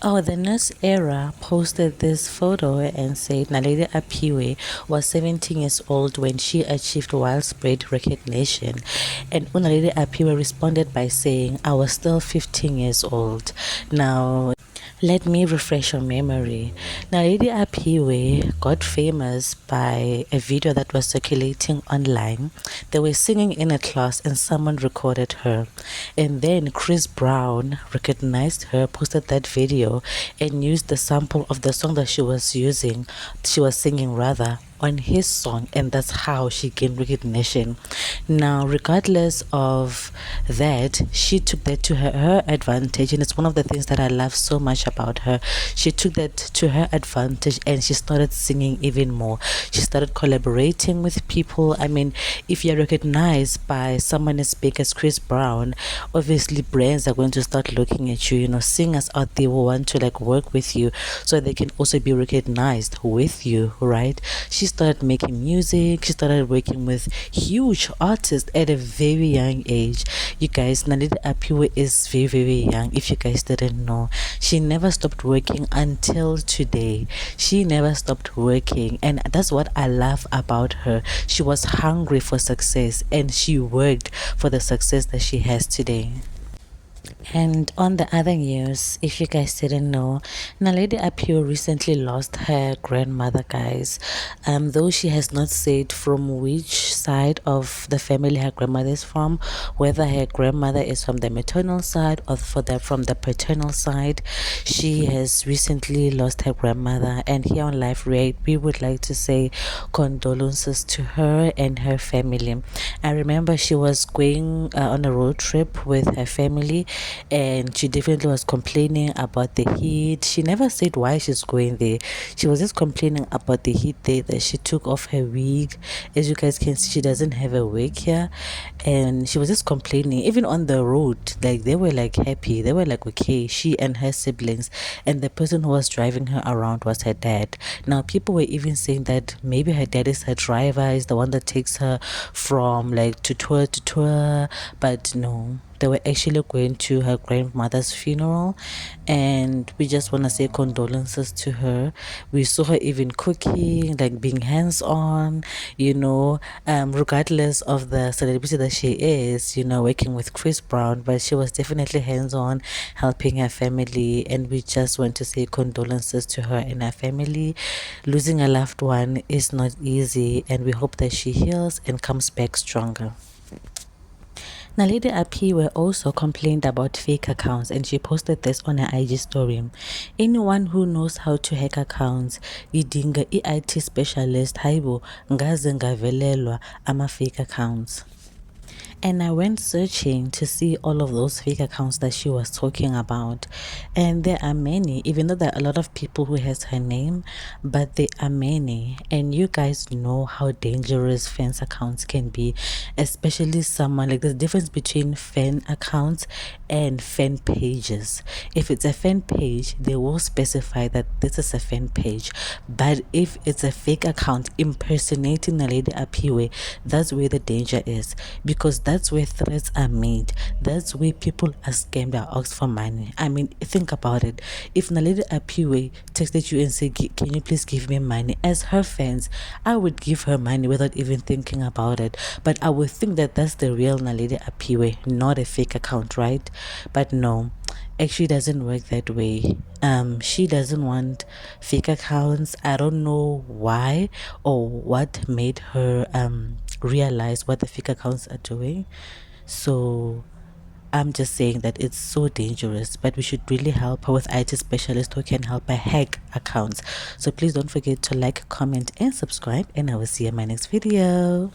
Oh, the News Era posted this photo and said Naledi Apiwe was 17 years old when she achieved widespread recognition. And Naledi Apiwe responded by saying, I was still 15 years old. Now, let me refresh your memory. Now, Lady Apiwe got famous by a video that was circulating online. They were singing in a class and someone recorded her. And then Chris Brown recognized her, posted that video, and used the sample of the song that she was singing rather, on his song, and that's how she gained recognition. Now, regardless of that, she took that to her advantage, and it's one of the things that I love so much about her. She took that to her advantage and she started singing even more. She started collaborating with people. I mean, if you're recognized by someone as big as Chris Brown, obviously brands are going to start looking at you. Singers out there will want to work with you so they can also be recognized with you, right? She started making music. She started working with huge artists at a very young age. You guys, Naledi Apiwe is very, very young. If you guys didn't know, she never stopped working until today. She never stopped working, and that's what I love about her. She was hungry for success and she worked for the success that she has today. And on the other news, if you guys didn't know, Naledi Apiwe recently lost her grandmother, guys. Though she has not said from which side of the family her grandmother is from, whether her grandmother is from the maternal side or from the paternal side, she has recently lost her grandmother. And here on Life React, we would like to say condolences to her and her family. I remember she was going on a road trip with her family, and she definitely was complaining about the heat. She never said why she's going there. She was just complaining about the heat there, that she took off her wig. As you guys can see, she doesn't have a wig here, and she was just complaining. Even on the road, they were happy. They were okay, she and her siblings, and the person who was driving her around was her dad. Now people were even saying that maybe her dad is her driver, is the one that takes her from to tour, but no, they were actually going to her grandmother's funeral, and we just want to say condolences to her. We saw her even cooking, being hands-on, regardless of the celebrity that she is, working with Chris Brown, but she was definitely hands-on, helping her family, and we just want to say condolences to her and her family. Losing a loved one is not easy, and we hope that she heals and comes back stronger. Naledi Apiwe also complained about fake accounts, and she posted this on her IG story. Anyone who knows how to hack accounts, idinga i-IT specialist, haibo ngaze ngavelelwa ama fake accounts. And I went searching to see all of those fake accounts that she was talking about, and there are many. Even though there are a lot of people who has her name, but there are many. And you guys know how dangerous fans accounts can be, especially someone the difference between fan accounts and fan pages. If it's a fan page, they will specify that this is a fan page, but if it's a fake account impersonating Naledi Apiwe, that's where the danger is, because that's where threats are made. That's where people are scammed or asked for money. I mean, think about it. If Naledi Apiwe texted you and said, can you please give me money? As her fans, I would give her money without even thinking about it. But I would think that that's the real Naledi Apiwe, not a fake account, right? But no, actually doesn't work that way. She doesn't want fake accounts. I don't know why or what made her realize what the fake accounts are doing. So I'm just saying that it's so dangerous, but we should really help her with IT specialists who can help her hack accounts. So please don't forget to like, comment, and subscribe, and I will see you in my next video.